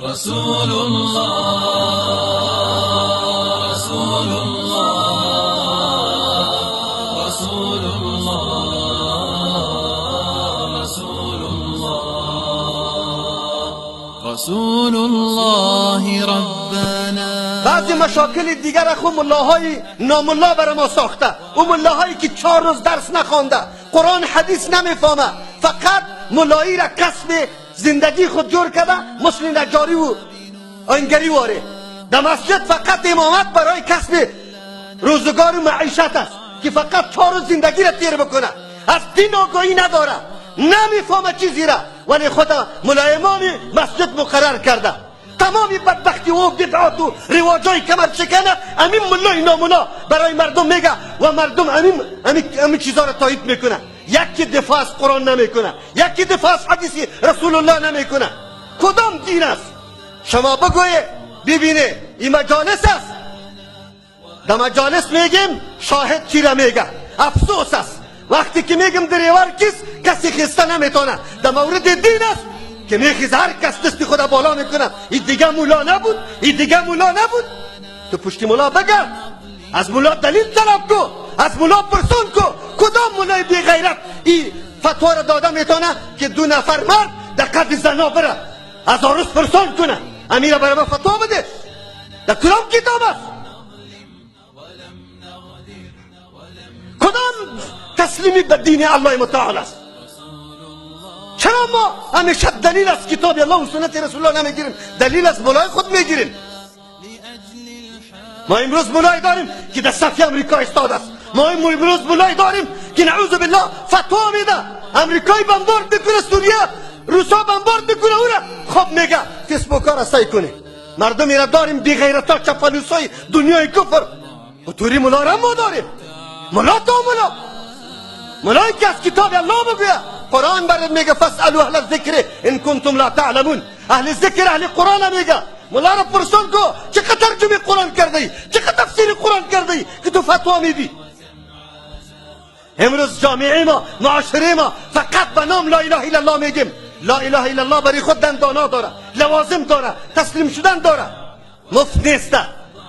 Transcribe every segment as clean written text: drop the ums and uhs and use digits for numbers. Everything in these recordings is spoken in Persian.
رسول الله رسول الله رسول الله رسول الله رسول الله ربنا. بعضی مشاکل دیگر خود ملاهای ناملا برای ما ساخته. اون ملاهایی که 4 روز درس نخوانده، قرآن حدیث نمیفهمه، فقط ملایی را کسب زندگی خود جور کرده، مثل نجاری و آهنگری واره. در مسجد فقط امامت برای کسب روزگار و معیشت است که فقط 4 روز زندگی را تیر بکنه، از دین آگاهی نداره، نمیفهمه چیزی را، ولی خود ملایمان مسجد مقرر کرده. تمامی بدبختی و بدعات و رواجای کمر شکنه امین ملای نامونا برای مردم میگه و مردم امین چیزا را تایید میکنه. یکی دفاع از قرآن نمیکنه، یکی دفاع از حدیث رسول الله نمیکنه. کدام دین است؟ شما بگویه ببینه. این مجالس است، در مجالس میگیم شاهد چی را میگه. افسوس است وقتی که میگم دریور کسی خسته نمیتونه. در مورد دین است که میخیز هر کس دست خدا بالا میکنه. این دیگه مولا نبود، این دیگه مولا نبود. تو پشت مولا بگرد، از مولا دلیل طلب کو، از مولا پرسون کو. کدام مولای بی غیرت این فتوا را داده میتونه که 2 نفر مرد در قد زنا بره، از عروس پرسون کنه؟ امیر برای ما فتوا بده. در کدام کتاب است؟ کدام تسلیمی به دین الله متعال است؟ چرا ما همیشه دلیل از کتاب الله و سنت رسول الله نمیگیریم؟ دلیل از مولای خود میگیریم. ما امروز مولای داریم که در صف امریکا استاد است. ما امروز مولای داریم که نعوذ بالله فتوا میده امریکایی بمبارد میکنه سوریه، روسا بمبارد میکنه او را. خب میگه فیسبوک ها را سعی کنه. مردم را داریم بی غیرتا چپلوسای دنیای کفر. و توری مولا را ما داریم. مولا تا مولا، مولایی که از کتاب الله بگویه. قرآن برد میگه فاسالوا اهل الذکر ان کنتم لا تعلمون. اهل ذکر اهل قرآن میگه. مولا را پرسون کو چقدر ترجمه قرآن کردی، چقدر تفسیر قرآن کردی که تو فتوا میدی؟ امروز جامعه ما، معاشره ما فقط به نام لا اله الا الله میگیم. لا اله الا الله برای خود دندانا داره، لوازم داره، تسلیم شدن داره. مفت نیست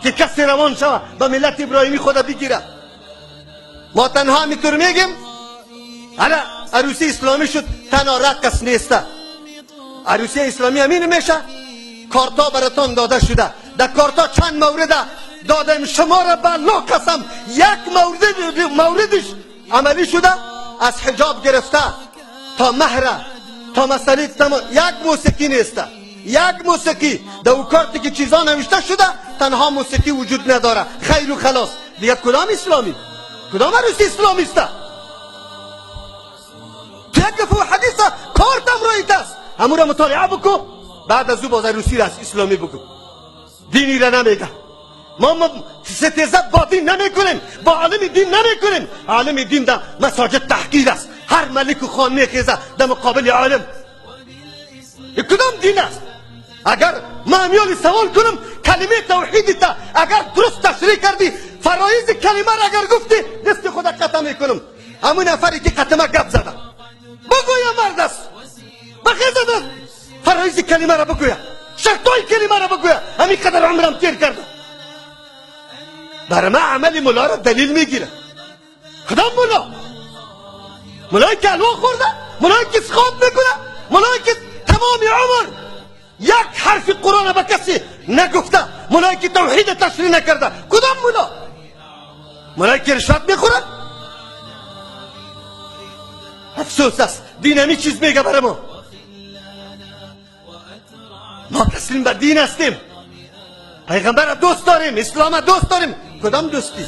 که کسی روان شوه به ملت ابراهیمی خود بگیره. ما تنها همینطور میگیم حالا عروسی اسلامی شد، تنها رقص نیست. عروسی اسلامی همین میشه. کارتا براتون داده شده، در کارتا چند مورد دادم شما را به الله قسم یک موردش عملی شده. از حجاب گرفته تا مهر تا مسئله تمام، یک موسیقی نیست. یک موسیقی در او کارتی که چیزا نوشته شده تنها موسیقی وجود نداره. خیر و خلاص. دیگه کدام اسلامی؟ کدام عروسی اسلامی است؟ تو یک دفعه حدیث کارتم رایت است، همون را مطالعه بکن، بعد از او باز عروسی را اسلامی بکن. دینی را نمیگه. ما ستیزت با دین نمی کنیم، با عالم دین نمی کنیم. عالم دین در مساجد تحقیر است. هر ملک و خان میخیزه در مقابل عالم. کدام دین است؟ اگر ما همیان سوال کنم کلمه توحید تا اگر درست تشریح کردی، فرایض کلمه را اگر گفتی، دست خود قطع میکنم. همون نفری که قطمه گپ زده بگویا مرد است، بخیزه فرایض کلمه را بگویا، شرطای کلمه را بگویا. همین قدر عمرم تیر کرده. برای ما عمل مولا را دلیل میگیره. کدام مولا؟ مولایی که الوا خورده، مولایی که خواب میکنه، مولایی که تمام عمر یک حرف قرآن به کسی نگفته، مولایی که توحید تشریح نکرده. کدام مولا؟ مولایی که رشوت میخوره؟ افسوس است. دین همی چیز میگه برای ما. ما تسلیم به دین هستیم. پیغمبر دوست داریم، اسلام دوست داریم. کدام دوستی؟